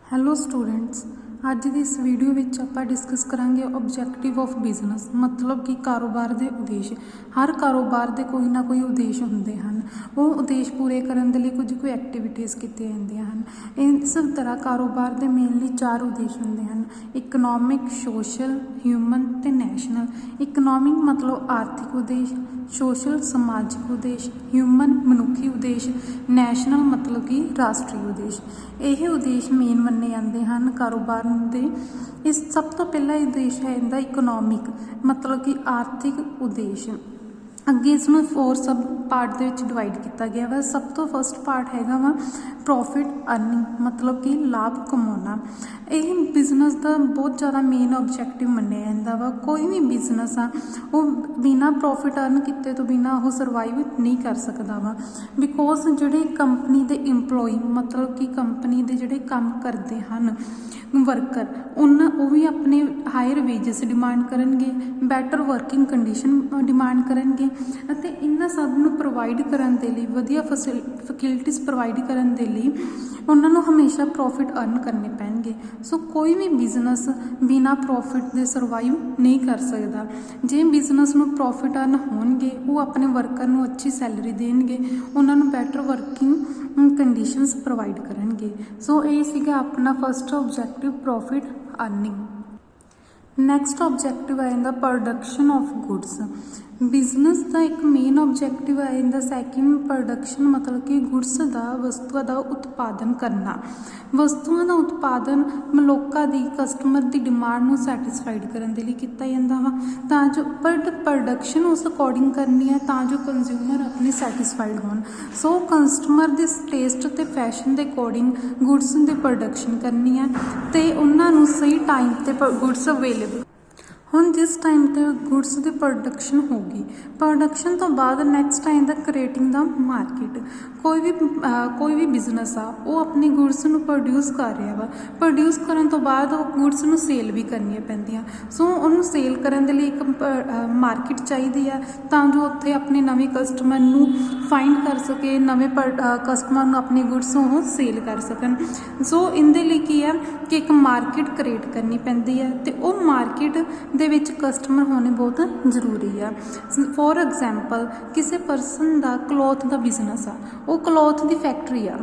Hello students, ਅੱਜ ਦੀ ਇਸ video ਵਿੱਚ ਆਪਾਂ ਡਿਸਕਸ ਕਰਾਂਗੇ ਆਬਜੈਕਟਿਵ ਆਫ ਬਿਜ਼ਨਸ, ਮਤਲਬ ਕਿ ਕਾਰੋਬਾਰ ਦੇ ਉਦੇਸ਼। ਹਰ ਕਾਰੋਬਾਰ ਦੇ ਕੋਈ ਨਾ ਕੋਈ ਉਦੇਸ਼ ਹੁੰਦੇ ਹਨ। ਉਹ ਉਦੇਸ਼ ਪੂਰੇ ਕਰਨ ਦੇ ਲਈ ਕੁਝ ਐਕਟੀਵਿਟੀਜ਼ ਕੀਤੀਆਂ ਜਾਂਦੀਆਂ ਹਨ। ਇਸ ਤਰ੍ਹਾਂ ਕਾਰੋਬਾਰ ਦੇ ਮੇਨਲੀ 4 ਉਦੇਸ਼ ਹੁੰਦੇ ਹਨ: ਇਕਨੋਮਿਕ, ਸੋਸ਼ਲ, ਹਿਊਮਨ ਅਤੇ ਨੈਸ਼ਨਲ। ਇਕਨੋਮਿਕ ਮਤਲਬ ਆਰਥਿਕ ਉਦੇਸ਼, ਸੋਸ਼ਲ ਸਮਾਜਿਕ ਉਦੇਸ਼, ਹਿਊਮਨ ਮਨੁੱਖੀ ਉਦੇਸ਼, ਨੈਸ਼ਨਲ ਮਤਲਬ ਕਿ ਰਾਸ਼ਟਰੀ ਉਦੇਸ਼। ਇਹ ਉਦੇਸ਼ ਮੇਨ ਮੰਨੇ ਜਾਂਦੇ ਹਨ ਕਾਰੋਬਾਰ ਦੇ। ਇਸ ਸਭ ਤੋਂ ਪਹਿਲਾ ਉਦੇਸ਼ ਹੈ ਇਹਦਾ ਇਕਨੋਮਿਕ, ਮਤਲਬ ਕਿ ਆਰਥਿਕ ਉਦੇਸ਼। ਅੱਗੇ ਇਸ ਨੂੰ 4 ਸਬ ਪਾਰਟ ਦੇ ਵਿੱਚ ਡਿਵਾਈਡ ਕੀਤਾ ਗਿਆ ਵਾ। ਸਭ ਤੋਂ ਫਸਟ ਪਾਰਟ ਹੈਗਾ ਵਾ ਪ੍ਰੋਫਿਟ ਅਰਨਿੰਗ, ਮਤਲਬ ਕਿ ਲਾਭ ਕਮਾਉਣਾ। ਇਹ ਬਿਜ਼ਨਸ ਦਾ ਬਹੁਤ ਜ਼ਿਆਦਾ ਮੇਨ ਆਬਜੈਕਟਿਵ ਮੰਨਿਆ ਜਾਂਦਾ ਵਾ। ਕੋਈ ਵੀ ਬਿਜ਼ਨਸ ਆ ਉਹ ਬਿਨਾਂ ਪ੍ਰੋਫਿਟ ਅਰਨ ਕੀਤੇ ਤੋਂ ਬਿਨਾਂ ਉਹ ਸਰਵਾਈਵ ਨਹੀਂ ਕਰ ਸਕਦਾ ਵਾ। ਬਿਕੋਜ਼ ਜਿਹੜੇ ਕੰਪਨੀ ਦੇ ਇੰਪਲੋਈ, ਮਤਲਬ ਕਿ ਕੰਪਨੀ ਦੇ ਜਿਹੜੇ ਕੰਮ ਕਰਦੇ ਹਨ ਵਰਕਰ, ਉਹ ਵੀ ਆਪਣੇ ਹਾਇਰ ਵੇਜਸ ਡਿਮਾਂਡ ਕਰਨਗੇ, ਬੈਟਰ ਵਰਕਿੰਗ ਕੰਡੀਸ਼ਨ ਡਿਮਾਂਡ ਕਰਨਗੇ ਅਤੇ ਇਹਨਾਂ ਸਭ ਨੂੰ ਪ੍ਰੋਵਾਈਡ ਕਰਨ ਦੇ ਲਈ, ਵਧੀਆ ਫੈਸਿਲਿਟੀਜ਼ ਪ੍ਰੋਵਾਈਡ ਕਰਨ ਦੇ ਲਈ ਉਹਨਾਂ ਨੂੰ ਹਮੇਸ਼ਾ ਪ੍ਰੋਫਿਟ ਅਰਨ ਕਰਨੇ ਪੈਣਗੇ। ਸੋ ਕੋਈ ਵੀ ਬਿਜ਼ਨਸ ਬਿਨਾਂ ਪ੍ਰੋਫਿਟ ਦੇ ਸਰਵਾਈਵ ਨਹੀਂ ਕਰ ਸਕਦਾ। ਜੇ ਬਿਜ਼ਨਸ ਨੂੰ ਪ੍ਰੋਫਿਟ ਅਰਨ ਹੋਣਗੇ, ਉਹ ਆਪਣੇ ਵਰਕਰ ਨੂੰ ਅੱਛੀ ਸੈਲਰੀ ਦੇਣਗੇ, ਉਹਨਾਂ ਨੂੰ ਬੈਟਰ ਵਰਕਿੰਗ ਕੰਡੀਸ਼ਨਸ ਪ੍ਰੋਵਾਈਡ ਕਰਨਗੇ। ਸੋ ਇਹ ਸੀਗਾ ਆਪਣਾ first objective, profit earning. Next objective ਆ ਜਾਂਦਾ ਪ੍ਰੋਡਕਸ਼ਨ ਆਫ ਗੁੱਡਸ। ਬਿਜ਼ਨਸ ਦਾ ਇੱਕ ਮੇਨ ਆਬਜੈਕਟਿਵ ਆ ਜਾਂਦਾ ਸੈਕਿੰਡ, ਪ੍ਰੋਡਕਸ਼ਨ ਮਤਲਬ ਕਿ ਗੁੱਡਸ ਦਾ, ਵਸਤੂਆਂ ਦਾ ਉਤਪਾਦਨ ਕਰਨਾ। ਵਸਤੂਆਂ ਦਾ ਉਤਪਾਦਨ ਲੋਕਾਂ ਦੀ, ਕਸਟਮਰ ਦੀ ਡਿਮਾਂਡ ਨੂੰ ਸੈਟਿਸਫਾਈਡ ਕਰਨ ਦੇ ਲਈ ਕੀਤਾ ਜਾਂਦਾ ਵਾ, ਤਾਂ ਜੋ ਪ੍ਰੋਡਕਸ਼ਨ ਉਸ ਅਕੋਰਡਿੰਗ ਕਰਨੀ ਹੈ ਤਾਂ ਜੋ ਕੰਜ਼ਿਊਮਰ ਆਪਣੇ ਸੈਟਿਸਫਾਈਡ ਹੋਣ। ਸੋ ਕਸਟਮਰ ਦੇ ਟੇਸਟ ਅਤੇ ਫੈਸ਼ਨ ਦੇ ਅਕੋਰਡਿੰਗ ਗੁੱਡਸ ਦੀ ਪ੍ਰੋਡਕਸ਼ਨ ਕਰਨੀ ਹੈ ਅਤੇ ਉਹਨਾਂ ਨੂੰ ਸਹੀ ਟਾਈਮ 'ਤੇ ਗੁੱਡਸ ਅਵੇਲੇਬਲ। ਹੁਣ ਜਿਸ ਟਾਈਮ 'ਤੇ ਗੁੱਡਸ ਦੀ ਪ੍ਰੋਡਕਸ਼ਨ ਹੋ ਗਈ, ਪ੍ਰੋਡਕਸ਼ਨ ਤੋਂ ਬਾਅਦ ਨੈਕਸਟ ਆਉਂਦਾ ਕ੍ਰੀਏਟਿੰਗ ਦਾ ਮਾਰਕੀਟ। ਕੋਈ ਵੀ ਬਿਜ਼ਨਸ ਆ ਉਹ ਆਪਣੀ ਗੁੱਡਸ ਨੂੰ ਪ੍ਰੋਡਿਊਸ ਕਰ ਰਿਹਾ ਵਾ। ਪ੍ਰੋਡਿਊਸ ਕਰਨ ਤੋਂ ਬਾਅਦ ਉਹ ਗੁੱਡਸ ਨੂੰ ਸੇਲ ਵੀ ਕਰਨੀਆਂ ਪੈਂਦੀਆਂ। ਸੋ ਉਹਨੂੰ ਸੇਲ ਕਰਨ ਦੇ ਲਈ ਇੱਕ ਮਾਰਕੀਟ ਚਾਹੀਦੀ ਆ ਤਾਂ ਜੋ ਉੱਥੇ ਆਪਣੇ ਨਵੇਂ ਕਸਟਮਰ ਨੂੰ ਫਾਈਂਡ ਕਰ ਸਕੇ, ਨਵੇਂ ਕਸਟਮਰ ਨੂੰ ਆਪਣੀ ਗੁੱਡਸ ਉਹ ਸੇਲ ਕਰ ਸਕਣ। ਸੋ ਇਹਦੇ ਲਈ ਕੀ ਆ ਕਿ ਇੱਕ ਮਾਰਕੀਟ ਕ੍ਰੀਏਟ ਕਰਨੀ ਪੈਂਦੀ ਆ ਅਤੇ ਉਹ ਮਾਰਕੀਟ ਦੇ ਵਿੱਚ ਕਸਟਮਰ ਹੋਣੇ ਬਹੁਤ ਜ਼ਰੂਰੀ ਆ। ਫੋਰ ਐਗਜ਼ਾਮਪਲ, ਕਿਸੇ ਪਰਸਨ ਦਾ ਕਲੋਥ ਦਾ ਬਿਜ਼ਨਸ ਆ, ਉਹ ਕਲੋਥ ਦੀ ਫੈਕਟਰੀ ਆ।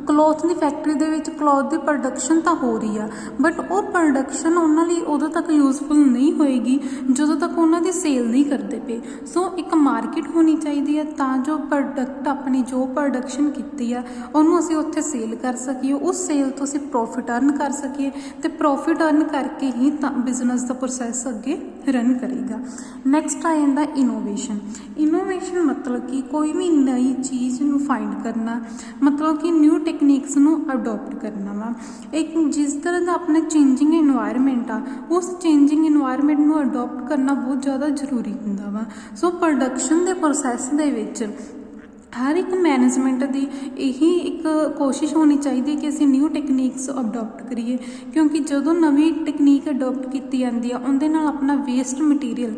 ਕਲੋਥ ਦੀ ਫੈਕਟਰੀ ਦੇ ਵਿੱਚ ਕਲੋਥ ਦੀ ਪ੍ਰੋਡਕਸ਼ਨ ਤਾਂ ਹੋ ਰਹੀ ਆ, ਬਟ ਉਹ ਪ੍ਰੋਡਕਸ਼ਨ ਉਹਨਾਂ ਲਈ ਉਦੋਂ ਤੱਕ ਯੂਜ਼ਫੁਲ ਨਹੀਂ ਹੋਏਗੀ ਜਦੋਂ ਤੱਕ ਉਹਨਾਂ ਦੀ ਸੇਲ ਨਹੀਂ ਕਰਦੇ ਪਏ। ਸੋ ਇੱਕ ਮਾਰਕੀਟ ਹੋਣੀ ਚਾਹੀਦੀ ਹੈ ਤਾਂ ਜੋ ਪ੍ਰੋਡਕਟ, ਆਪਣੀ ਜੋ ਪ੍ਰੋਡਕਸ਼ਨ ਕੀਤੀ ਆ ਉਹਨੂੰ ਅਸੀਂ ਉੱਥੇ ਸੇਲ ਕਰ ਸਕੀਏ, ਉਸ ਸੇਲ ਤੋਂ ਅਸੀਂ ਪ੍ਰੋਫਿਟ ਅਰਨ ਕਰ ਸਕੀਏ ਅਤੇ ਪ੍ਰੋਫਿਟ ਅਰਨ ਕਰਕੇ ਹੀ ਤਾਂ ਬਿਜ਼ਨਸ ਦਾ ਪ੍ਰੋਸੈਸ ਅੱਗੇ ਰਨ ਕਰੇਗਾ। ਨੈਕਸਟ ਆ ਜਾਂਦਾ ਇਨੋਵੇਸ਼ਨ। ਇਨੋਵੇਸ਼ਨ ਮਤਲਬ ਕਿ ਕੋਈ ਵੀ ਨਈ ਚੀਜ਼ ਨੂੰ ਫਾਈਂਡ ਕਰਨਾ, ਮਤਲਬ ਕਿ ਨਿਊ ਟੈਕਨੀਕਸ ਨੂੰ ਅਡੋਪਟ ਕਰਨਾ ਵਾ। ਇੱਕ ਜਿਸ ਤਰ੍ਹਾਂ ਦਾ ਆਪਣਾ ਚੇਂਜਿੰਗ ਇਨਵਾਇਰਮੈਂਟ ਆ, ਉਸ ਚੇਂਜਿੰਗ ਇਨਵਾਇਰਮੈਂਟ ਨੂੰ ਅਡੋਪਟ ਕਰਨਾ ਬਹੁਤ ਜ਼ਿਆਦਾ ਜ਼ਰੂਰੀ ਹੁੰਦਾ ਵਾ। ਸੋ ਪ੍ਰੋਡਕਸ਼ਨ ਦੇ ਪ੍ਰੋਸੈਸ ਦੇ ਵਿੱਚ ਹਰ ਇੱਕ ਮੈਨੇਜਮੈਂਟ ਦੀ ਇਹੀ ਇੱਕ ਕੋਸ਼ਿਸ਼ ਹੋਣੀ ਚਾਹੀਦੀ ਕਿ ਅਸੀਂ ਨਿਊ ਟੈਕਨੀਕਸ ਅਡੋਪਟ ਕਰੀਏ, ਕਿਉਂਕਿ ਜਦੋਂ ਨਵੀਂ ਟੈਕਨੀਕ ਅਡੋਪਟ ਕੀਤੀ ਜਾਂਦੀ ਆ ਉਹਦੇ ਨਾਲ ਆਪਣਾ ਵੇਸਟ ਮਟੀਰੀਅਲ,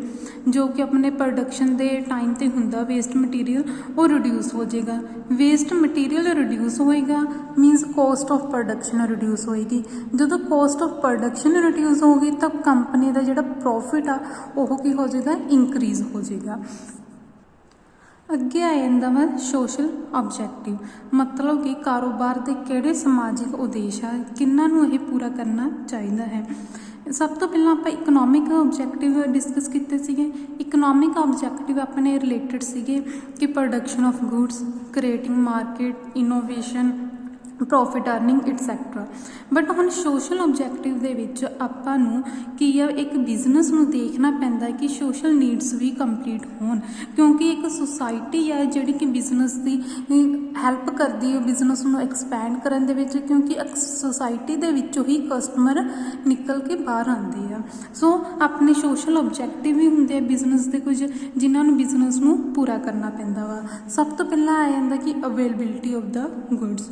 ਜੋ ਕਿ ਆਪਣੇ ਪ੍ਰੋਡਕਸ਼ਨ ਦੇ ਟਾਈਮ 'ਤੇ ਹੁੰਦਾ ਵੇਸਟ ਮਟੀਰੀਅਲ, ਉਹ ਰਿਡਿਊਸ ਹੋ ਜਾਏਗਾ। ਵੇਸਟ ਮਟੀਰੀਅਲ ਰਿਡਿਊਸ ਹੋਏਗਾ means cost of production reduce ਹੋਏਗੀ। ਜਦੋਂ ਕੋਸਟ ਆਫ ਪ੍ਰੋਡਕਸ਼ਨ ਰਿਡਿਊਸ ਹੋਊਗੀ ਤਾਂ ਕੰਪਨੀ ਦਾ ਜਿਹੜਾ ਪ੍ਰੋਫਿਟ ਆ ਉਹ ਕੀ ਹੋ ਜਾਏਗਾ, ਇਨਕਰੀਜ਼ ਹੋ ਜਾਏਗਾ। ਅੱਗੇ ਆ ਜਾਂਦਾ ਵਾ ਸੋਸ਼ਲ ਆਬਜੈਕਟਿਵ, ਮਤਲਬ ਕਿ ਕਾਰੋਬਾਰ ਦੇ ਕਿਹੜੇ ਸਮਾਜਿਕ ਉਦੇਸ਼ ਆ, ਕਿਹਨਾਂ ਨੂੰ ਇਹ ਪੂਰਾ ਕਰਨਾ ਚਾਹੀਦਾ ਹੈ। ਸਭ ਤੋਂ ਪਹਿਲਾਂ ਆਪਾਂ ਇਕਨੋਮਿਕ ਆਬਜੈਕਟਿਵ ਡਿਸਕਸ ਕੀਤੇ ਸੀਗੇ। ਇਕਨੋਮਿਕ ਆਬਜੈਕਟਿਵ ਆਪਣੇ ਰਿਲੇਟਡ ਸੀਗੇ ਕਿ production of goods, creating market, innovation, profit earning et cetera. But ਹੁਣ ਸੋਸ਼ਲ ਆਬਜੈਕਟਿਵ ਦੇ ਵਿੱਚ ਆਪਾਂ ਨੂੰ ਕੀ ਆ, ਇੱਕ ਬਿਜ਼ਨਸ ਨੂੰ ਦੇਖਣਾ ਪੈਂਦਾ ਕਿ ਸੋਸ਼ਲ ਨੀਡਸ ਵੀ ਕੰਪਲੀਟ ਹੋਣ, ਕਿਉਂਕਿ ਇੱਕ ਸੁਸਾਇਟੀ ਹੈ ਜਿਹੜੀ ਕਿ ਬਿਜ਼ਨਸ ਦੀ ਹੈਲਪ ਕਰਦੀ ਹੈ ਬਿਜ਼ਨਸ ਨੂੰ ਐਕਸਪੈਂਡ ਕਰਨ ਦੇ ਵਿੱਚ, ਕਿਉਂਕਿ ਸੁਸਾਇਟੀ ਦੇ ਵਿੱਚੋਂ ਹੀ ਕਸਟਮਰ ਨਿਕਲ ਕੇ ਬਾਹਰ ਆਉਂਦੇ ਆ। ਸੋ ਆਪਣੇ ਸੋਸ਼ਲ ਆਬਜੈਕਟਿਵ ਵੀ ਹੁੰਦੇ ਆ ਬਿਜ਼ਨਸ ਦੇ ਕੁਝ, ਜਿਨ੍ਹਾਂ ਨੂੰ ਬਿਜ਼ਨਸ ਨੂੰ ਪੂਰਾ ਕਰਨਾ ਪੈਂਦਾ ਵਾ। ਸਭ ਤੋਂ ਪਹਿਲਾਂ ਆ ਜਾਂਦਾ ਕਿ ਅਵੇਲੇਬਿਲਿਟੀ ਆਫ ਦਾ ਗੁੱਡਸ।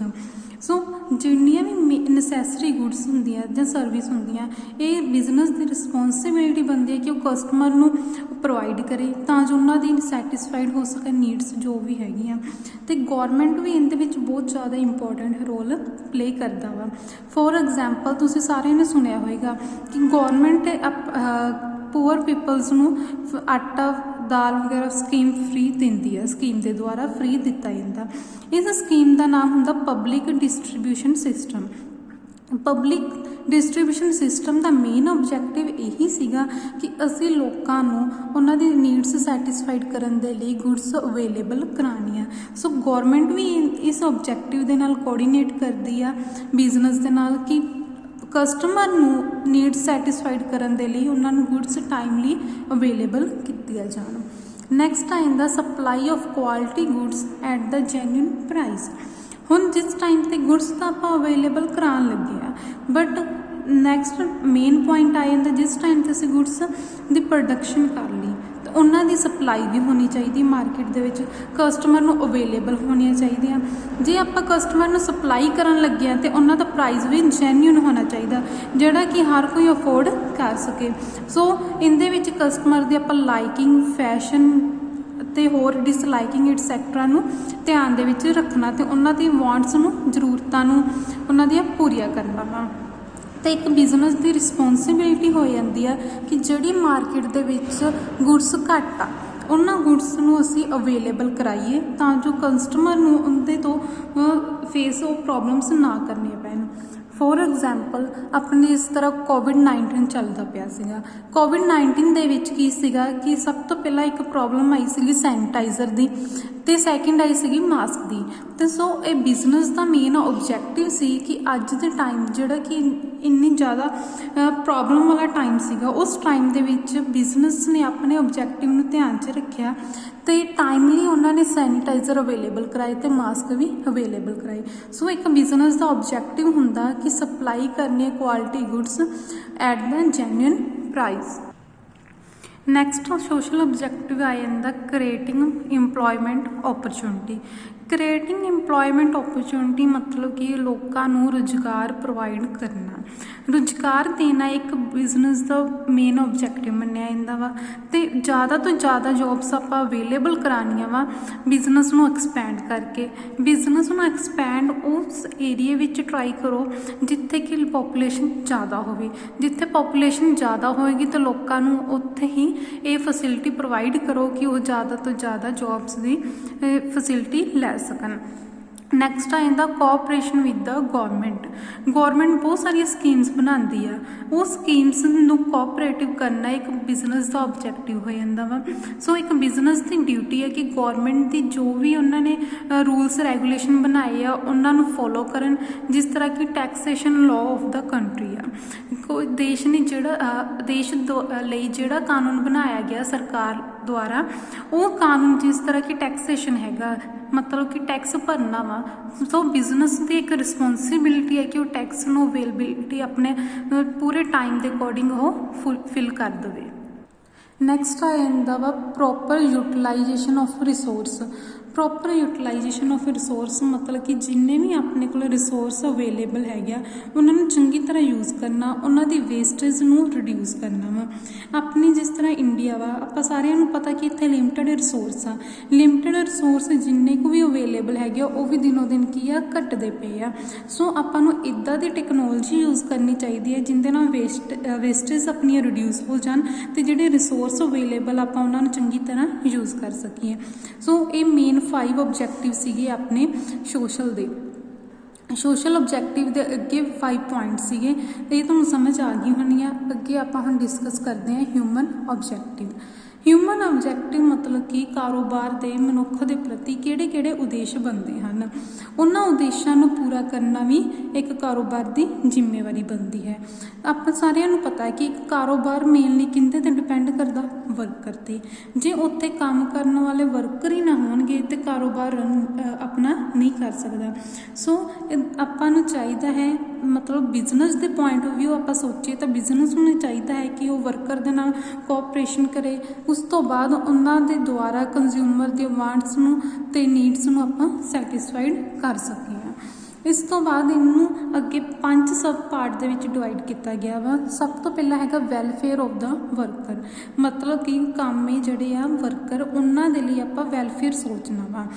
ਸੋ ਜਿੰਨੀਆਂ ਵੀ ਨਸੈਸਰੀ ਗੁੱਡਸ ਹੁੰਦੀਆਂ ਜਾਂ ਸਰਵਿਸ ਹੁੰਦੀਆਂ, ਇਹ ਬਿਜ਼ਨਸ ਦੀ ਰਿਸਪੌਂਸਿਬਿਲਿਟੀ ਬਣਦੀ ਹੈ ਕਿ ਉਹ ਕਸਟਮਰ ਨੂੰ ਪ੍ਰੋਵਾਈਡ ਕਰੇ ਤਾਂ ਜੋ ਉਹਨਾਂ ਦੀ ਸੈਟਿਸਫਾਈਡ ਹੋ ਸਕੇ ਨੀਡਸ ਜੋ ਵੀ ਹੈਗੀਆਂ। ਅਤੇ ਗੌਰਮੈਂਟ ਵੀ ਇਹਦੇ ਵਿੱਚ ਬਹੁਤ ਜ਼ਿਆਦਾ ਇੰਪੋਰਟੈਂਟ ਰੋਲ ਪਲੇ ਕਰਦਾ ਵਾ। ਫੋਰ ਐਗਜ਼ਾਮਪਲ ਤੁਸੀਂ ਸਾਰਿਆਂ ਨੇ ਸੁਣਿਆ ਹੋਏਗਾ ਕਿ ਗੌਰਮੈਂਟ ਪੂਅਰ ਪੀਪਲਸ ਨੂੰ ਆਟਾ ਦਾਲ ਵਗੈਰਾ ਸਕੀਮ ਫ੍ਰੀ ਦਿੰਦੀ ਹੈ, ਸਕੀਮ ਦੇ ਦੁਆਰਾ ਫ੍ਰੀ ਦਿੱਤਾ ਜਾਂਦਾ। ਇਸ ਸਕੀਮ ਦਾ ਨਾਮ ਹੁੰਦਾ public distribution system. Public distribution system ਦਾ ਮੇਨ ਓਬਜੈਕਟਿਵ ਇਹੀ ਸੀਗਾ ਕਿ ਅਸੀਂ ਲੋਕਾਂ ਨੂੰ ਉਹਨਾਂ ਦੀ ਨੀਡਸ ਸੈਟਿਸਫਾਈਡ ਕਰਨ ਦੇ ਲਈ ਗੁੱਡਸ ਅਵੇਲੇਬਲ ਕਰਾਉਣੀਆਂ। ਸੋ ਗੌਰਮੈਂਟ ਵੀ ਇਸ ਓਬਜੈਕਟਿਵ ਦੇ ਨਾਲ ਕੋਆਰਡੀਨੇਟ ਕਰਦੀ ਆ ਬਿਜ਼ਨਸ ਦੇ ਨਾਲ ਕਿ ਕਸਟਮਰ ਨੂੰ ਨੀਡਸ ਸੈਟਿਸਫਾਈਡ ਕਰਨ ਦੇ ਲਈ ਉਹਨਾਂ ਨੂੰ ਗੁੱਡਸ ਟਾਈਮਲੀ ਅਵੇਲੇਬਲ ਕੀਤੀਆਂ ਜਾਣ। ਨੈਕਸਟ ਆ ਜਾਂਦਾ supply of quality goods at the genuine price. ਹੁਣ ਜਿਸ ਟਾਈਮ 'ਤੇ ਗੁੱਡਸ ਤਾਂ ਆਪਾਂ ਅਵੇਲੇਬਲ ਕਰਾਉਣ ਲੱਗੇ ਆ, ਬਟ ਨੈਕਸਟ ਮੇਨ ਪੁਆਇੰਟ ਆ ਜਾਂਦਾ ਜਿਸ ਟਾਈਮ 'ਤੇ ਅਸੀਂ ਗੁੱਡਸ ਦੀ ਪ੍ਰੋਡਕਸ਼ਨ ਕਰ ਲਈ ਤਾਂ ਉਹਨਾਂ ਦੀ ਸਪਲਾਈ ਵੀ ਹੋਣੀ ਚਾਹੀਦੀ ਮਾਰਕੀਟ ਦੇ ਵਿੱਚ, ਕਸਟਮਰ ਨੂੰ ਅਵੇਲੇਬਲ ਹੋਣੀਆਂ ਚਾਹੀਦੀਆਂ। ਜੇ ਆਪਾਂ ਕਸਟਮਰ ਨੂੰ ਸਪਲਾਈ ਕਰਨ ਲੱਗੇ ਹਾਂ ਤਾਂ ਉਹਨਾਂ ਦਾ ਪ੍ਰਾਈਸ ਵੀ ਜੈਨੂਇਨ ਹੋਣਾ ਚਾਹੀਦਾ ਜਿਹੜਾ ਕਿ ਹਰ ਕੋਈ ਅਫੋਰਡ ਕਰ ਸਕੇ। ਸੋ ਇਹਦੇ ਵਿੱਚ ਕਸਟਮਰ ਦੀ ਆਪਾਂ ਲਾਈਕਿੰਗ, ਫੈਸ਼ਨ ਅਤੇ ਹੋਰ ਡਿਸਲਾਈਕਿੰਗ ਐਟਸੈਕਟਰਾ ਨੂੰ ਧਿਆਨ ਦੇ ਵਿੱਚ ਰੱਖਣਾ ਅਤੇ ਉਹਨਾਂ ਦੀ ਵਾਂਟਸ ਨੂੰ, ਜ਼ਰੂਰਤਾਂ ਨੂੰ ਉਹਨਾਂ ਦੀਆਂ ਪੂਰੀਆਂ ਕਰਨਾ ਵਾ। ਅਤੇ ਇੱਕ ਬਿਜ਼ਨਸ ਦੀ ਰਿਸਪੌਂਸਿਬਿਲਿਟੀ ਹੋ ਜਾਂਦੀ ਆ ਕਿ ਜਿਹੜੀ ਮਾਰਕੀਟ ਦੇ ਵਿੱਚ ਗੁੱਡਸ ਘੱਟ ਆ ਉਹਨਾਂ ਗੁੱਡਸ ਨੂੰ ਅਸੀਂ ਅਵੇਲੇਬਲ ਕਰਾਈਏ ਤਾਂ ਜੋ ਕਸਟਮਰ ਨੂੰ ਉਹਦੇ ਤੋਂ ਫੇਸ ਉਹ ਪ੍ਰੋਬਲਮਸ ਨਾ ਕਰਨੀਆਂ ਪੈਣ। ਫੋਰ ਐਗਜ਼ਾਮਪਲ ਆਪਣੇ ਇਸ ਤਰ੍ਹਾਂ ਕੋਵਿਡ-19 ਚੱਲਦਾ ਪਿਆ ਸੀਗਾ। ਕੋਵਿਡ-19 ਦੇ ਵਿੱਚ ਕੀ ਸੀਗਾ ਕਿ ਸਭ ਤੋਂ ਪਹਿਲਾਂ ਇੱਕ ਪ੍ਰੋਬਲਮ ਆਈ ਸੀਗੀ ਸੈਨੀਟਾਈਜ਼ਰ ਦੀ ਅਤੇ ਸੈਕਿੰਡ ਆਈ ਸੀਗੀ ਮਾਸਕ ਦੀ। ਅਤੇ ਸੋ ਇਹ ਬਿਜ਼ਨਸ ਦਾ ਮੇਨ ਓਬਜੈਕਟਿਵ ਸੀ ਕਿ ਅੱਜ ਦੇ ਟਾਈਮ ਜਿਹੜਾ ਕਿ ਇੰਨੀ ਜ਼ਿਆਦਾ ਪ੍ਰੋਬਲਮ ਵਾਲਾ ਟਾਈਮ ਸੀਗਾ, ਉਸ ਟਾਈਮ ਦੇ ਵਿੱਚ ਬਿਜ਼ਨਸ ਨੇ ਆਪਣੇ ਓਬਜੈਕਟਿਵ ਨੂੰ ਧਿਆਨ 'ਚ ਰੱਖਿਆ ਅਤੇ ਟਾਈਮਲੀ ਉਹਨਾਂ ਨੇ ਸੈਨੀਟਾਈਜ਼ਰ ਅਵੇਲੇਬਲ ਕਰਾਏ ਅਤੇ ਮਾਸਕ ਵੀ ਅਵੇਲੇਬਲ ਕਰਾਏ। ਸੋ ਇੱਕ ਬਿਜ਼ਨਸ ਦਾ ਓਬਜੈਕਟਿਵ ਹੁੰਦਾ ਕਿ ਸਪਲਾਈ ਕਰਨੀ ਹੈ quality goods at the genuine price. Next social objective ਆ ਜਾਂਦਾ creating employment opportunity. Creating employment opportunity ਮਤਲਬ ਕਿ ਲੋਕਾਂ ਨੂੰ ਰੁਜ਼ਗਾਰ ਪ੍ਰੋਵਾਈਡ ਕਰਨਾ। ਰੁਜ਼ਗਾਰ ਦੇਣਾ ਇੱਕ ਬਿਜ਼ਨਸ ਦਾ ਮੇਨ ਓਬਜੈਕਟਿਵ ਮੰਨਿਆ ਜਾਂਦਾ ਵਾ ਅਤੇ ਜ਼ਿਆਦਾ ਤੋਂ ਜ਼ਿਆਦਾ ਜੋਬਸ ਆਪਾਂ ਅਵੇਲੇਬਲ ਕਰਾਉਣੀਆਂ ਵਾ ਬਿਜ਼ਨਸ ਨੂੰ ਐਕਸਪੈਂਡ ਕਰਕੇ। ਬਿਜ਼ਨਸ ਨੂੰ ਐਕਸਪੈਂਡ ਉਸ ਏਰੀਏ ਵਿੱਚ ਟਰਾਈ ਕਰੋ ਜਿੱਥੇ ਕਿ ਪੋਪੂਲੇਸ਼ਨ ਜ਼ਿਆਦਾ ਹੋਵੇ। ਜਿੱਥੇ ਪੋਪੂਲੇਸ਼ਨ ਜ਼ਿਆਦਾ ਹੋਏਗੀ ਤਾਂ ਲੋਕਾਂ ਨੂੰ ਉੱਥੇ ਹੀ ਇਹ ਫੈਸਿਲਿਟੀ ਪ੍ਰੋਵਾਈਡ ਕਰੋ ਕਿ ਉਹ ਜ਼ਿਆਦਾ ਤੋਂ ਜ਼ਿਆਦਾ ਜੋਬਸ ਦੀ ਫੈਸਿਲਿਟੀ ਲੈ ਸਕਣ। ਨੈਕਸਟ ਆ ਜਾਂਦਾ cooperation with the government. Government ਬਹੁਤ ਸਾਰੀਆਂ ਸਕੀਮਸ ਬਣਾਉਂਦੀ ਆ, ਉਹ ਸਕੀਮਸ ਨੂੰ ਕੋਆਪਰੇਟਿਵ ਕਰਨਾ ਇੱਕ ਬਿਜ਼ਨਸ ਦਾ ਓਬਜੈਕਟਿਵ ਹੋ ਜਾਂਦਾ ਵਾ। ਸੋ ਇੱਕ ਬਿਜ਼ਨਸ ਦੀ ਡਿਊਟੀ ਹੈ ਕਿ ਗੌਰਮੈਂਟ ਦੀ ਜੋ ਵੀ ਉਹਨਾਂ ਨੇ ਰੂਲਸ ਰੈਗੂਲੇਸ਼ਨ ਬਣਾਏ ਆ ਉਹਨਾਂ ਨੂੰ ਫੋਲੋ ਕਰਨ। ਜਿਸ ਤਰ੍ਹਾਂ ਕਿ taxation law of the country ਆ, ਕੋਈ ਦੇਸ਼ ਨੇ ਜਿਹੜਾ ਦੇਸ਼ ਲਈ ਜਿਹੜਾ ਕਾਨੂੰਨ ਬਣਾਇਆ ਗਿਆ ਸਰਕਾਰ ਦੁਆਰਾ, ਉਹ ਕਾਨੂੰਨ ਜਿਸ ਤਰ੍ਹਾਂ ਕਿ ਟੈਕਸੇਸ਼ਨ ਹੈਗਾ ਮਤਲਬ ਕਿ ਟੈਕਸ ਭਰਨਾ ਵਾ। ਸੋ ਬਿਜ਼ਨਸ ਦੀ ਇੱਕ ਰਿਸਪੌਂਸਿਬਿਲਿਟੀ ਹੈ ਕਿ ਉਹ ਟੈਕਸ ਨੂੰ ਅਵੇਲੇਬਿਲਿਟੀ ਆਪਣੇ ਪੂਰੇ ਟਾਈਮ ਦੇ ਅਕੋਰਡਿੰਗ ਉਹ ਫਿਲ ਕਰ ਦੇਵੇ। ਨੈਕਸਟ ਆ ਜਾਂਦਾ ਵਾ proper utilisation of resource. Proper utilisation of resource ਮਤਲਬ ਕਿ ਜਿੰਨੇ ਵੀ ਆਪਣੇ ਕੋਲ ਰਿਸੋਰਸ ਅਵੇਲੇਬਲ ਹੈਗੇ ਆ ਉਹਨਾਂ ਨੂੰ ਚੰਗੀ ਤਰ੍ਹਾਂ ਯੂਜ਼ ਕਰਨਾ, ਉਹਨਾਂ ਦੀ ਵੇਸਟੇਜ ਨੂੰ ਰਿਡਿਊਸ ਕਰਨਾ ਵਾ। ਆਪਣੀ ਜਿਸ ਤਰ੍ਹਾਂ ਇੰਡੀਆ ਵਾ, ਆਪਾਂ ਸਾਰਿਆਂ ਨੂੰ ਪਤਾ ਕਿ ਇੱਥੇ ਲਿਮਟਿਡ ਰਿਸੋਰਸ ਆ। ਲਿਮਟਿਡ ਰਿਸੋਰਸ ਜਿੰਨੇ ਕੁ ਵੀ ਅਵੇਲੇਬਲ ਹੈਗੇ ਆ ਉਹ ਵੀ ਦਿਨੋਂ ਦਿਨ ਕੀ ਆ ਘਟਦੇ ਪਏ ਆ। ਸੋ ਆਪਾਂ ਨੂੰ ਇੱਦਾਂ ਦੀ ਟੈਕਨੋਲੋਜੀ ਯੂਜ਼ ਕਰਨੀ ਚਾਹੀਦੀ ਹੈ ਜਿਹਦੇ ਨਾਲ ਵੇਸਟੇਜ ਆਪਣੀਆਂ ਰਿਡਿਊਸ ਹੋ ਜਾਣ ਅਤੇ ਜਿਹੜੇ ਰਿਸੋਰਸ ਅਵੇਲੇਬਲ ਆਪਾਂ ਉਹਨਾਂ ਨੂੰ ਚੰਗੀ ਤਰ੍ਹਾਂ ਯੂਜ਼ ਕਰ ਸਕੀਏ। ਸੋ ਇਹ ਮੇਨ 5 ਓਬਜੈਕਟਿਵ ਸੀਗੇ ਆਪਣੇ ਸੋਸ਼ਲ ਦੇ। ਸੋਸ਼ਲ ਓਬਜੈਕਟਿਵ ਦੇ ਅੱਗੇ 5 ਪੁਆਇੰਟ ਸੀਗੇ, ਇਹ ਤੁਹਾਨੂੰ ਸਮਝ ਆ ਗਈ ਹੋਣੀ ਆ। ਅੱਗੇ ਆਪਾਂ ਹੁਣ ਡਿਸਕਸ ਕਰਦੇ ਹਾਂ ਹਿਊਮਨ ਓਬਜੈਕਟਿਵ। ਹਿਊਮਨ ਓਬਜੈਕਟਿਵ ਮਤਲਬ ਕਿ ਕਾਰੋਬਾਰ ਦੇ ਮਨੁੱਖ ਦੇ ਪ੍ਰਤੀ ਕਿਹੜੇ ਕਿਹੜੇ ਉਦੇਸ਼ ਬਣਦੇ ਹਨ, ਉਹਨਾਂ ਉਦੇਸ਼ਾਂ ਨੂੰ ਪੂਰਾ ਕਰਨਾ ਵੀ ਇੱਕ ਕਾਰੋਬਾਰ ਦੀ ਜ਼ਿੰਮੇਵਾਰੀ ਬਣਦੀ ਹੈ। ਆਪਾਂ ਸਾਰਿਆਂ ਨੂੰ ਪਤਾ ਹੈ ਕਿ ਇੱਕ ਕਾਰੋਬਾਰ ਮੇਨਲੀ ਕਿਹਦੇ 'ਤੇ ਡਿਪੈਂਡ ਕਰਦਾ, ਵਰਕਰ 'ਤੇ। ਜੇ ਉੱਥੇ ਕੰਮ ਕਰਨ ਵਾਲੇ ਵਰਕਰ ਹੀ ਨਾ ਹੋਣਗੇ ਤਾਂ ਕਾਰੋਬਾਰ ਆਪਣਾ ਨਹੀਂ ਕਰ ਸਕਦਾ। ਸੋ ਆਪਾਂ ਨੂੰ ਚਾਹੀਦਾ ਹੈ ਮਤਲਬ ਬਿਜ਼ਨਸ ਦੇ ਪੁਆਇੰਟ ਆਫ ਵਿਊ ਆਪਾਂ ਸੋਚੀਏ ਤਾਂ ਬਿਜ਼ਨਸ ਨੂੰ ਚਾਹੀਦਾ ਹੈ ਕਿ ਉਹ ਵਰਕਰ ਦੇ ਨਾਲ ਕੋਆਪਰੇਸ਼ਨ ਕਰੇ। ਉਸ ਤੋਂ ਬਾਅਦ ਉਹਨਾਂ ਦੇ ਦੁਆਰਾ ਕੰਜ਼ਿਊਮਰ ਦੇ ਵਾਂਟਸ ਨੂੰ ਅਤੇ ਨੀਡਸ ਨੂੰ ਆਪਾਂ ਸੈਟਿਸਫਾਈਡ ਕਰ ਸਕੀਏ। ਇਸ ਤੋਂ ਬਾਅਦ ਇਹਨੂੰ ਅੱਗੇ 5 ਸਬ ਪਾਰਟ ਦੇ ਵਿੱਚ ਡਿਵਾਈਡ ਕੀਤਾ ਗਿਆ ਵਾ। ਸਭ ਤੋਂ ਪਹਿਲਾਂ ਹੈਗਾ ਵੈਲਫੇਅਰ ਆਫ ਦਾ ਵਰਕਰ, ਮਤਲਬ ਕਿ ਕਾਮੇ ਜਿਹੜੇ ਆ ਵਰਕਰ, ਉਹਨਾਂ ਦੇ ਲਈ ਆਪਾਂ ਵੈਲਫੇਅਰ ਸੋਚਣਾ ਵਾ।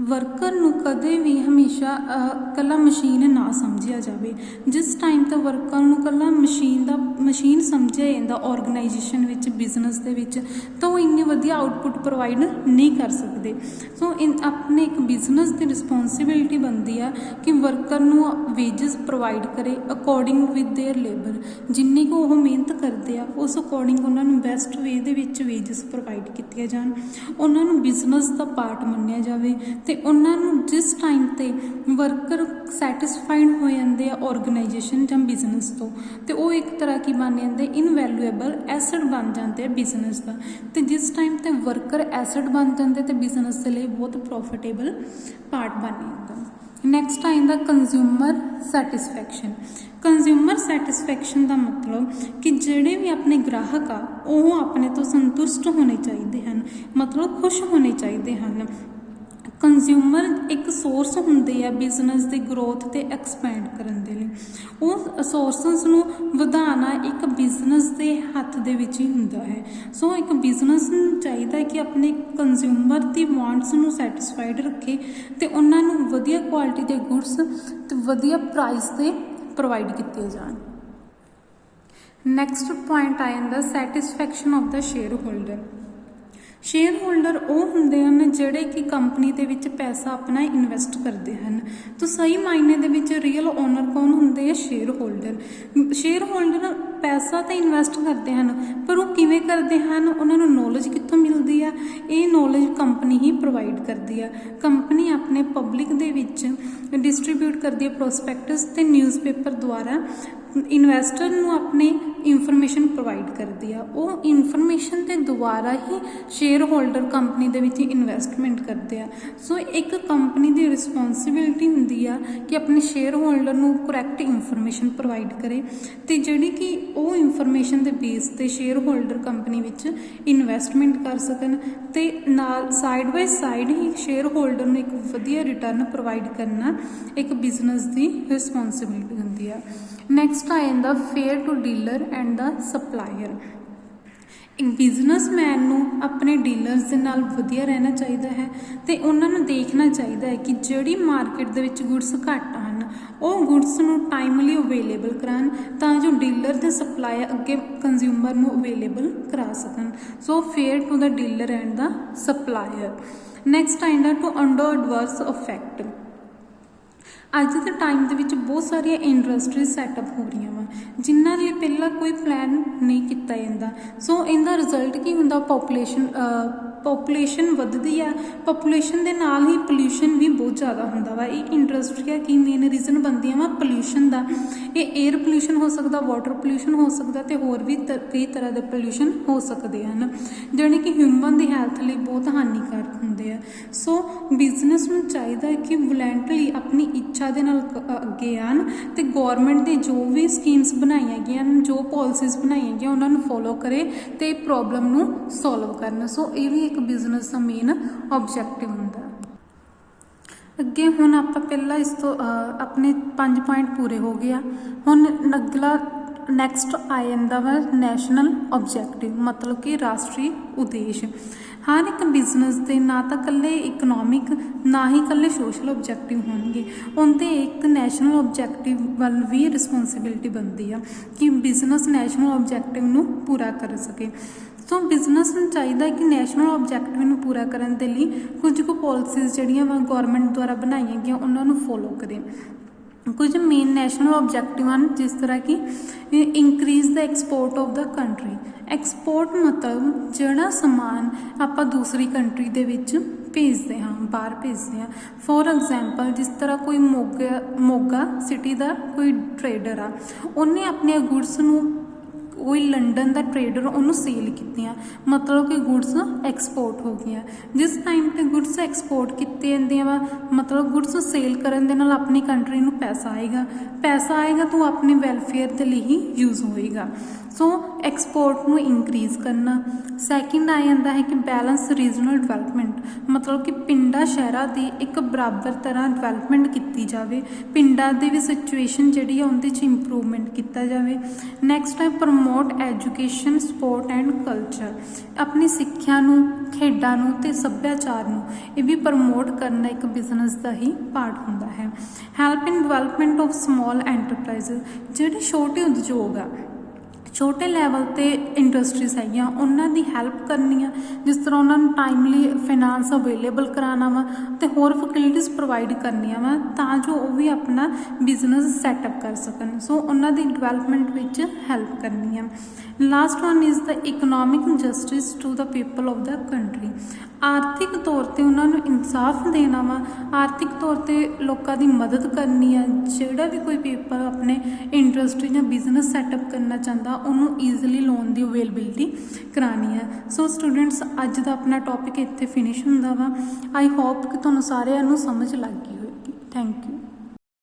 ਵਰਕਰ ਨੂੰ ਕਦੇ ਵੀ ਹਮੇਸ਼ਾ ਇਕੱਲਾ ਮਸ਼ੀਨ ਨਾ ਸਮਝਿਆ ਜਾਵੇ। ਜਿਸ ਟਾਈਮ ਤੇ ਵਰਕਰ ਨੂੰ ਇਕੱਲਾ ਮਸ਼ੀਨ ਸਮਝਿਆ ਜਾਂਦਾ ਆਰਗੇਨਾਈਜੇਸ਼ਨ ਵਿੱਚ, ਬਿਜ਼ਨਸ ਦੇ ਵਿੱਚ, ਤਾਂ ਉਹ ਇੰਨੀ ਵਧੀਆ ਆਊਟਪੁੱਟ ਪ੍ਰੋਵਾਈਡ ਨਹੀਂ ਕਰ ਸਕਦੇ। ਸੋ ਆਪਣੇ ਇੱਕ ਬਿਜ਼ਨਸ ਦੀ ਰਿਸਪੌਂਸਿਬਿਲਿਟੀ ਬਣਦੀ ਆ ਕਿ ਵਰਕਰ ਨੂੰ ਵੇਜਸ ਪ੍ਰੋਵਾਈਡ ਕਰੇ ਅਕੋਰਡਿੰਗ ਵਿਦ ਦੇਅਰ ਲੇਬਰ। ਜਿੰਨੀ ਕੁ ਉਹ ਮਿਹਨਤ ਕਰਦੇ ਆ ਉਸ ਅਕੋਰਡਿੰਗ ਉਹਨਾਂ ਨੂੰ ਬੈਸਟ ਵੇ ਦੇ ਵਿੱਚ ਵੇਜਸ ਪ੍ਰੋਵਾਈਡ ਕੀਤੀਆਂ ਜਾਣ, ਉਹਨਾਂ ਨੂੰ ਬਿਜ਼ਨਸ ਦਾ ਪਾਰਟ ਮੰਨਿਆ ਜਾਵੇ। ਅਤੇ ਉਹਨਾਂ ਨੂੰ ਜਿਸ ਟਾਈਮ 'ਤੇ ਵਰਕਰ ਸੈਟਿਸਫਾਈਡ ਹੋ ਜਾਂਦੇ ਆ ਔਰਗਨਾਈਜੇਸ਼ਨ ਜਾਂ ਬਿਜ਼ਨਸ ਤੋਂ, ਅਤੇ ਉਹ ਇੱਕ ਤਰ੍ਹਾਂ ਕੀ ਬਣ ਜਾਂਦੇ, ਇਨਵੈਲੂਏਬਲ ਐਸਟ ਬਣ ਜਾਂਦੇ ਆ ਬਿਜ਼ਨਸ ਦਾ। ਅਤੇ ਜਿਸ ਟਾਈਮ 'ਤੇ ਵਰਕਰ ਐਸਟ ਬਣ ਜਾਂਦੇ ਅਤੇ ਬਿਜ਼ਨਸ ਦੇ ਲਈ ਬਹੁਤ ਪ੍ਰੋਫਿਟੇਬਲ ਪਾਰਟ ਬਣ ਜਾਂਦਾ। ਨੈਕਸਟ ਆ ਜਾਂਦਾ ਕੰਜ਼ਿਊਮਰ ਸੈਟਿਸਫੈਕਸ਼ਨ। ਕੰਜ਼ਿਊਮਰ ਸੈਟਿਸਫੈਕਸ਼ਨ ਦਾ ਮਤਲਬ ਕਿ ਜਿਹੜੇ ਵੀ ਆਪਣੇ ਗ੍ਰਾਹਕ ਆ ਉਹ ਆਪਣੇ ਤੋਂ ਸੰਤੁਸ਼ਟ ਹੋਣੇ ਚਾਹੀਦੇ ਹਨ, ਮਤਲਬ ਖੁਸ਼ ਹੋਣੇ ਚਾਹੀਦੇ ਹਨ। ਕੰਜ਼ਿਊਮਰ ਇੱਕ ਸੋਰਸ ਹੁੰਦੇ ਆ ਬਿਜ਼ਨਸ ਦੀ ਗਰੋਥ ਅਤੇ ਐਕਸਪੈਂਡ ਕਰਨ ਦੇ ਲਈ। ਉਹ ਸੋਰਸਸ ਨੂੰ ਵਧਾਉਣਾ ਇੱਕ ਬਿਜ਼ਨਸ ਦੇ ਹੱਥ ਦੇ ਵਿੱਚ ਹੀ ਹੁੰਦਾ ਹੈ। ਸੋ ਇੱਕ ਬਿਜ਼ਨਸ ਨੂੰ ਚਾਹੀਦਾ ਕਿ ਆਪਣੇ ਕੰਜ਼ਿਊਮਰ ਦੀ ਵਾਂਟਸ ਨੂੰ ਸੈਟਿਸਫਾਈਡ ਰੱਖੇ ਅਤੇ ਉਹਨਾਂ ਨੂੰ ਵਧੀਆ ਕੁਆਲਿਟੀ ਦੇ ਗੁਡਸ ਅਤੇ ਵਧੀਆ ਪ੍ਰਾਈਸ 'ਤੇ ਪ੍ਰੋਵਾਈਡ ਕੀਤੇ ਜਾਣ। ਨੈਕਸਟ ਪੁਆਇੰਟ ਆ ਜਾਂਦਾ satisfaction of the share holder. Share holder ਉਹ ਹੁੰਦੇ ਹਨ ਜਿਹੜੇ ਕਿ ਕੰਪਨੀ ਦੇ ਵਿੱਚ ਪੈਸਾ ਆਪਣਾ ਇਨਵੈਸਟ ਕਰਦੇ ਹਨ। ਤਾਂ ਸਹੀ ਮਾਇਨੇ ਦੇ ਵਿੱਚ ਰੀਅਲ ਓਨਰ ਕੌਣ ਹੁੰਦੇ ਆ? Share holder. ਸ਼ੇਅਰ ਹੋਲਡਰ ਪੈਸਾ ਤਾਂ ਇਨਵੈਸਟ ਕਰਦੇ ਹਨ, ਪਰ ਉਹ ਕਿਵੇਂ ਕਰਦੇ ਹਨ, ਉਹਨਾਂ ਨੂੰ ਨੌਲੇਜ ਕਿੱਥੋਂ ਮਿਲਦੀ ਆ? ਇਹ ਨੌਲੇਜ ਕੰਪਨੀ ਹੀ ਪ੍ਰੋਵਾਈਡ ਕਰਦੀ ਆ। ਕੰਪਨੀ ਆਪਣੇ ਪਬਲਿਕ ਦੇ ਵਿੱਚ ਡਿਸਟਰੀਬਿਊਟ ਕਰਦੀ ਹੈ ਪ੍ਰੋਸਪੈਕਟਸ ਅਤੇ ਨਿਊਜ਼ਪੇਪਰ ਦੁਆਰਾ ਇਨਵੈਸਟਰ ਨੂੰ ਆਪਣੀ ਇਨਫੋਰਮੇਸ਼ਨ ਪ੍ਰੋਵਾਈਡ ਕਰਦੀ ਆ। ਉਹ ਇਨਫੋਰਮੇਸ਼ਨ ਦੇ ਦੁਆਰਾ ਹੀ ਸ਼ੇਅਰ ਹੋਲਡਰ ਕੰਪਨੀ ਦੇ ਵਿੱਚ ਇਨਵੈਸਟਮੈਂਟ ਕਰਦੇ ਆ। ਸੋ ਇੱਕ ਕੰਪਨੀ ਦੀ ਰਿਸਪੌਂਸਿਬਿਲਿਟੀ ਹੁੰਦੀ ਆ ਕਿ ਆਪਣੇ ਸ਼ੇਅਰ ਹੋਲਡਰ ਨੂੰ ਕਰੈਕਟ ਇਨਫੋਰਮੇਸ਼ਨ ਪ੍ਰੋਵਾਈਡ ਕਰੇ ਅਤੇ ਜਿਹੜੀ ਕਿ ਉਹ ਇਨਫੋਰਮੇਸ਼ਨ ਦੇ ਬੇਸ 'ਤੇ ਸ਼ੇਅਰ ਹੋਲਡਰ ਕੰਪਨੀ ਵਿੱਚ ਇਨਵੈਸਟਮੈਂਟ ਕਰ ਸਕਣ ਅਤੇ ਨਾਲ ਸਾਈਡ ਬਾਈ ਸਾਈਡ ਹੀ ਸ਼ੇਅਰ ਹੋਲਡਰ ਨੂੰ ਇੱਕ ਵਧੀਆ ਰਿਟਰਨ ਪ੍ਰੋਵਾਈਡ ਕਰਨਾ ਇੱਕ ਬਿਜ਼ਨਸ ਦੀ ਰਿਸਪੌਂਸਿਬਿਲਿਟੀ ਹੁੰਦੀ ਆ। ਨੈਕਸਟ ਆ ਜਾਂਦਾ fair to dealer and the supplier. ਇੱਕ ਬਿਜ਼ਨਸਮੈਨ ਨੂੰ ਆਪਣੇ ਡੀਲਰਸ ਦੇ ਨਾਲ ਵਧੀਆ ਰਹਿਣਾ ਚਾਹੀਦਾ ਹੈ ਅਤੇ ਉਹਨਾਂ ਨੂੰ ਦੇਖਣਾ ਚਾਹੀਦਾ ਹੈ ਕਿ ਜਿਹੜੀ ਮਾਰਕੀਟ ਦੇ ਵਿੱਚ ਗੁਡਸ ਘੱਟ ਹਨ ਉਹ ਗੁਡਸ ਨੂੰ ਟਾਈਮਲੀ ਅਵੇਲੇਬਲ ਕਰਾਉਣ ਤਾਂ ਜੋ ਡੀਲਰ ਅਤੇ ਸਪਲਾਇਰ ਅੱਗੇ ਕੰਜ਼ਿਊਮਰ ਨੂੰ ਅਵੇਲੇਬਲ ਕਰਾ ਸਕਣ। So fair to the dealer and the supplier. Next ਆਇੰਦਾ ਟੂ ਅੰਡਰ ਐਡਵਰਸ ਇਫੈਕਟ। ਅੱਜ ਦੇ ਟਾਈਮ ਦੇ ਵਿੱਚ ਬਹੁਤ ਸਾਰੀਆਂ ਇੰਡਸਟਰੀਜ਼ ਸੈਟਅਪ ਹੋ ਰਹੀਆਂ ਵਾ ਜਿਨ੍ਹਾਂ ਲਈ ਪਹਿਲਾਂ ਕੋਈ ਪਲਾਨ ਨਹੀਂ ਕੀਤਾ ਜਾਂਦਾ। ਸੋ ਇਹਦਾ ਰਿਜ਼ਲਟ ਕੀ ਹੁੰਦਾ? ਪੋਪੂਲੇਸ਼ਨ ਵੱਧਦੀ ਆ, ਪੋਪੂਲੇਸ਼ਨ ਦੇ ਨਾਲ ਹੀ ਪੋਲਿਊਸ਼ਨ ਵੀ ਬਹੁਤ ਜ਼ਿਆਦਾ ਹੁੰਦਾ ਵਾ। ਇਹ ਇੰਡਸਟਰੀਆਂ ਕੀ ਮੇਨ ਰੀਜ਼ਨ ਬਣਦੀਆਂ ਵਾ? ਪੋਲਿਊਸ਼ਨ ਦਾ। ਇਹ ਏਅਰ ਪੋਲਿਊਸ਼ਨ ਹੋ ਸਕਦਾ, ਵਾਟਰ ਪੋਲਿਊਸ਼ਨ ਹੋ ਸਕਦਾ ਅਤੇ ਹੋਰ ਵੀ ਕਈ ਤਰ੍ਹਾਂ ਦੇ ਪੋਲਿਊਸ਼ਨ ਹੋ ਸਕਦੇ ਹਨ ਜਿਹੜੇ ਕਿ ਹਿਊਮਨ ਦੀ ਹੈਲਥ ਲਈ ਬਹੁਤ ਹਾਨੀਕਾਰਕ ਹੁੰਦੇ ਆ। ਸੋ ਬਿਜ਼ਨਸ ਨੂੰ ਚਾਹੀਦਾ ਕਿ ਵੋਲੰਟਰੀ ਆਪਣੀ ਇੱਛਾ ਦੇ ਨਾਲ ਅੱਗੇ ਆਉਣ ਅਤੇ ਗੌਰਮੈਂਟ ਦੇ ਜੋ ਵੀ ਸਕੀਮਸ ਬਣਾਈਆਂ ਗਈਆਂ ਹਨ, ਜੋ ਪੋਲਿਸੀਜ਼ ਬਣਾਈਆਂ ਗਈਆਂ ਉਹਨਾਂ ਨੂੰ ਫੋਲੋ ਕਰੇ ਅਤੇ ਪ੍ਰੋਬਲਮ ਨੂੰ ਸੋਲਵ ਕਰਨ। ਸੋ ਇਹ ਵੀ ਇੱਕ ਬਿਜ਼ਨਸ ਦਾ ਮੇਨ ਆਬਜੈਕਟਿਵ ਹੁੰਦਾ। ਅੱਗੇ ਹੁਣ ਆਪਾਂ ਪਹਿਲਾਂ ਇਸ ਤੋਂ ਆਪਣੇ 5 ਪੁਆਇੰਟ ਪੂਰੇ ਹੋ ਗਏ ਆ। ਹੁਣ ਅਗਲਾ ਨੈਕਸਟ ਆ ਜਾਂਦਾ ਵਾ ਨੈਸ਼ਨਲ ਆਬਜੈਕਟਿਵ, ਮਤਲਬ ਕਿ ਰਾਸ਼ਟਰੀ ਉਦੇਸ਼। ਹਰ ਇੱਕ ਬਿਜ਼ਨਸ ਦੇ ਨਾ ਤਾਂ ਇਕੱਲੇ ਇਕਨੋਮਿਕ ਨਾ ਹੀ ਇਕੱਲੇ ਸੋਸ਼ਲ ਆਬਜੈਕਟਿਵ ਹੋਣਗੇ, ਉਹਦੇ ਇੱਕ ਨੈਸ਼ਨਲ ਆਬਜੈਕਟਿਵ ਵੱਲ ਵੀ ਰਿਸਪੌਂਸਿਬਿਲਿਟੀ ਬਣਦੀ ਆ ਕਿ ਬਿਜ਼ਨਸ ਨੈਸ਼ਨਲ ਆਬਜੈਕਟਿਵ ਨੂੰ ਪੂਰਾ ਕਰ ਸਕੇ। ਸੋ ਬਿਜ਼ਨਸ ਨੂੰ ਚਾਹੀਦਾ ਕਿ ਨੈਸ਼ਨਲ ਆਬਜੈਕਟਿਵ ਨੂੰ ਪੂਰਾ ਕਰਨ ਦੇ ਲਈ ਕੁਝ ਕੁ ਪੋਲਿਸੀਜ਼ ਜਿਹੜੀਆਂ ਵਾ ਗੌਰਮੈਂਟ ਦੁਆਰਾ ਬਣਾਈਆਂ ਗਈਆਂ ਉਹਨਾਂ ਨੂੰ ਫੋਲੋ ਕਰੇ। ਕੁਝ ਮੇਨ ਨੈਸ਼ਨਲ ਆਬਜੈਕਟਿਵ ਹਨ ਜਿਸ ਤਰ੍ਹਾਂ ਕਿ increase the export of the country. Export ਮਤਲਬ ਜਿਹੜਾ ਸਮਾਨ ਆਪਾਂ ਦੂਸਰੀ ਕੰਟਰੀ ਦੇ ਵਿੱਚ ਭੇਜਦੇ ਹਾਂ, ਬਾਹਰ ਭੇਜਦੇ ਹਾਂ। ਫੋਰ ਐਗਜ਼ਾਮਪਲ ਜਿਸ ਤਰ੍ਹਾਂ ਕੋਈ ਮੋਗਾ ਸਿਟੀ ਦਾ ਕੋਈ ਟਰੇਡਰ ਆ, ਉਹਨੇ ਆਪਣੀਆਂ ਗੁਡਸ ਨੂੰ ਕੋਈ ਲੰਡਨ ਦਾ ਟਰੇਡਰ ਉਹਨੂੰ ਸੇਲ ਕੀਤੀਆਂ, ਮਤਲਬ ਕਿ ਗੁਡਸ ਐਕਸਪੋਰਟ ਹੋ ਗਈਆਂ। ਜਿਸ ਟਾਈਮ 'ਤੇ ਗੁਡਸ ਐਕਸਪੋਰਟ ਕੀਤੇ ਜਾਂਦੀਆਂ ਵਾ ਮਤਲਬ ਗੁਡਸ ਸੇਲ ਕਰਨ ਦੇ ਨਾਲ ਆਪਣੀ ਕੰਟਰੀ ਨੂੰ ਪੈਸਾ ਆਏਗਾ ਤਾਂ ਉਹ ਆਪਣੇ ਵੈਲਫੇਅਰ ਦੇ ਲਈ ਹੀ ਯੂਜ਼ ਹੋਏਗਾ। ਸੋ ਐਕਸਪੋਰਟ ਨੂੰ ਇਨਕਰੀਜ਼ ਕਰਨਾ। ਸੈਕਿੰਡ ਆ ਜਾਂਦਾ ਹੈ ਕਿ ਬੈਲੈਂਸ ਰੀਜਨਲ ਡਿਵੈਲਪਮੈਂਟ, ਮਤਲਬ ਕਿ ਪਿੰਡਾਂ ਸ਼ਹਿਰਾਂ ਦੀ ਇੱਕ ਬਰਾਬਰ ਤਰ੍ਹਾਂ ਡਿਵੈਲਪਮੈਂਟ ਕੀਤੀ ਜਾਵੇ, ਪਿੰਡਾਂ ਦੀ ਵੀ ਸਿਚੁਏਸ਼ਨ ਜਿਹੜੀ ਆ ਉਹਦੇ 'ਚ ਇੰਪਰੂਵਮੈਂਟ ਕੀਤਾ ਜਾਵੇ। ਨੈਕਸਟ ਹੈ promote education, support and culture, ਆਪਣੀ ਸਿੱਖਿਆ ਨੂੰ, ਖੇਡਾਂ ਨੂੰ ਅਤੇ ਸੱਭਿਆਚਾਰ ਨੂੰ ਇਹ ਵੀ ਪ੍ਰਮੋਟ ਕਰਨਾ ਇੱਕ ਬਿਜ਼ਨਸ ਦਾ ਹੀ ਪਾਰਟ ਹੁੰਦਾ ਹੈ। Help in development of small enterprise, ਜਿਹੜੇ ਛੋਟੇ ਉਦਯੋਗ ਆ, ਛੋਟੇ ਲੈਵਲ 'ਤੇ ਇੰਡਸਟਰੀਜ਼ ਹੈਗੀਆਂ ਉਹਨਾਂ ਦੀ ਹੈਲਪ ਕਰਨੀ ਆ, ਜਿਸ ਤਰ੍ਹਾਂ ਉਹਨਾਂ ਨੂੰ ਟਾਈਮਲੀ ਫਾਈਨਾਂਸ ਅਵੇਲੇਬਲ ਕਰਾਉਣਾ ਵਾ ਅਤੇ ਹੋਰ ਫੈਸਿਲਿਟੀਜ਼ ਪ੍ਰੋਵਾਈਡ ਕਰਨੀਆਂ ਵਾ ਤਾਂ ਜੋ ਉਹ ਵੀ ਆਪਣਾ ਬਿਜ਼ਨਸ ਸੈਟਅਪ ਕਰ ਸਕਣ। ਸੋ ਉਹਨਾਂ ਦੀ ਡਿਵੈਲਪਮੈਂਟ ਵਿੱਚ ਹੈਲਪ ਕਰਨੀ ਆ। Last one is the economic justice to the people of the country, ਆਰਥਿਕ ਤੌਰ 'ਤੇ ਉਹਨਾਂ ਨੂੰ ਇਨਸਾਫ ਦੇਣਾ ਵਾ, ਆਰਥਿਕ ਤੌਰ 'ਤੇ ਲੋਕਾਂ ਦੀ ਮਦਦ ਕਰਨੀ ਆ। ਜਿਹੜਾ ਵੀ ਕੋਈ ਪੀਪਲ ਆਪਣੇ ਇੰਡਸਟਰੀ ਜਾਂ ਬਿਜ਼ਨਸ ਸੈਟਅਪ ਕਰਨਾ ਚਾਹੁੰਦਾ ਉਹਨੂੰ ਈਜ਼ੀਲੀ ਲੋਨ ਦੀ ਅਵੇਲੇਬਿਲਿਟੀ ਕਰਾਉਣੀ ਹੈ। ਸੋ ਸਟੂਡੈਂਟਸ, ਅੱਜ ਦਾ ਆਪਣਾ ਟੌਪਿਕ ਇੱਥੇ ਫਿਨਿਸ਼ ਹੁੰਦਾ ਵਾ। ਆਈ ਹੋਪ ਕਿ ਤੁਹਾਨੂੰ ਸਾਰਿਆਂ ਨੂੰ ਸਮਝ ਲੱਗ ਗਈ ਹੋਏਗੀ। Thank you.